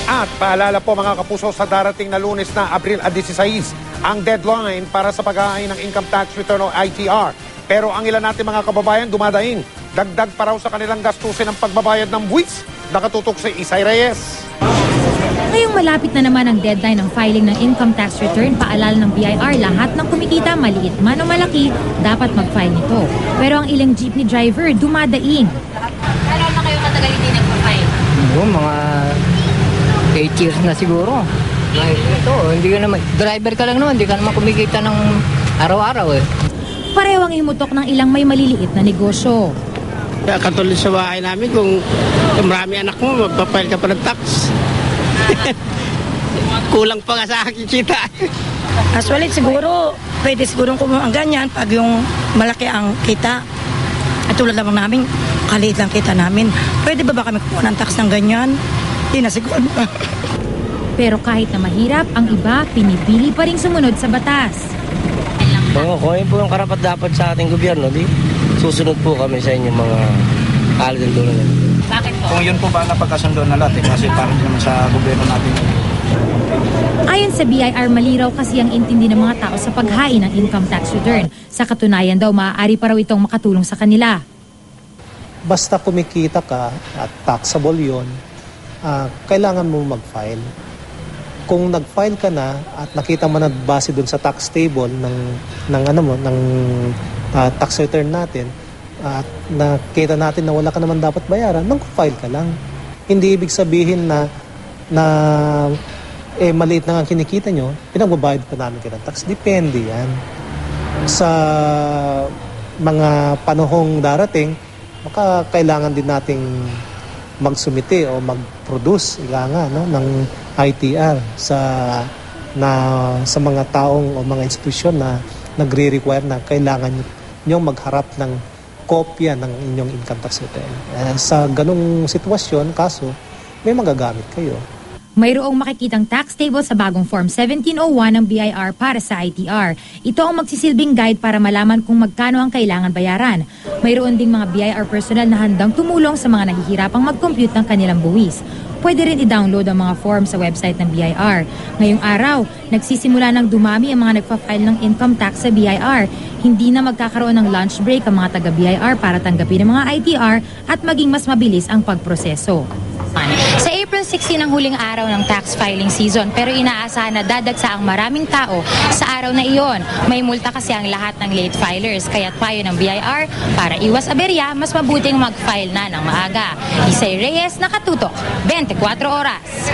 At paalala po mga kapuso, sa darating na Lunes na Abril 16 ang deadline para sa pag-aay ng income tax return o ITR. Pero ang ilan natin mga kababayan dumadaing, dagdag pa raw sa kanilang gastusin ng pagbabayad ng buwis. Nakatutok si Isay Reyes. Ngayong malapit na naman ang deadline ng filing ng income tax return, paalala ng BIR, lahat ng kumikita, maliit man o malaki, dapat mag-file nito. Pero ang ilang jeepney driver dumadaing. Kailan na kayo katagal hindi nagpa-file? Mga 8 years na siguro. Ito, hindi ka naman, driver ka lang naman, hindi ka naman kumikita ng araw-araw eh. Pareho ang himutok ng ilang may maliliit na negosyo. Katulad sa bahay namin, kung marami anak mo, magpapile ka pa ng tax. Kulang pa nga sa akin kita. Actually, siguro, pwede siguro kung ang ganyan pag yung malaki ang kita. At tulad lamang namin, kaliit lang kita namin. Pwede ba kami kumuha ng tax ng ganyan? Hindi na siguro. Pero kahit na mahirap, ang iba pinipili pa rin sumunod sa batas. Kung yun po yung karapat dapat sa ating gobyerno, di susunod po kami sa inyong mga alagad doon. Bakit po? Kung yun po ba napagkasundo na lahat kasi parang naman sa gobyerno natin. Ayon sa BIR, maliraw kasi ang intindi ng mga tao sa paghain ng income tax return. Sa katunayan daw, maaari pa raw itong makatulong sa kanila. Basta kumikita ka at taxable yun, kailangan mo mag-file. Kung nag-file ka na at nakita mo na base dun sa tax table ng tax return natin at nakita natin na wala ka naman dapat bayaran, mag-file ka lang. Hindi ibig sabihin na maliit na ang kinikita nyo, pinagbabayad pa namin kayo ng tax. Depende yan. Sa mga panahong darating, kailangan din nating magsumite o mag-produce ng ITR sa mga taong o mga institusyon na nagre-require na kailangan nyo magharap ng kopya ng inyong income tax return. Sa ganung sitwasyon, kaso, may magagamit kayo. Mayroong makikitang tax table sa bagong Form 1701 ng BIR para sa ITR. Ito ang magsisilbing guide para malaman kung magkano ang kailangan bayaran. Mayroon ding mga BIR personnel na handang tumulong sa mga nahihirapang mag-compute ng kanilang buwis. Pwede rin i-download ang mga form sa website ng BIR. Ngayong araw, nagsisimula ng dumami ang mga nagpa-file ng income tax sa BIR. Hindi na magkakaroon ng lunch break ang mga taga-BIR para tanggapin ang mga ITR at maging mas mabilis ang pagproseso. Sa April 16 ang huling araw ng tax filing season, pero inaasahan na dadagsa ang maraming tao sa araw na iyon. May multa kasi ang lahat ng late filers, kaya't payo ng BIR para iwas aberya, mas mabuting mag-file na ng maaga. Isay Reyes, nakatutok, 24 oras.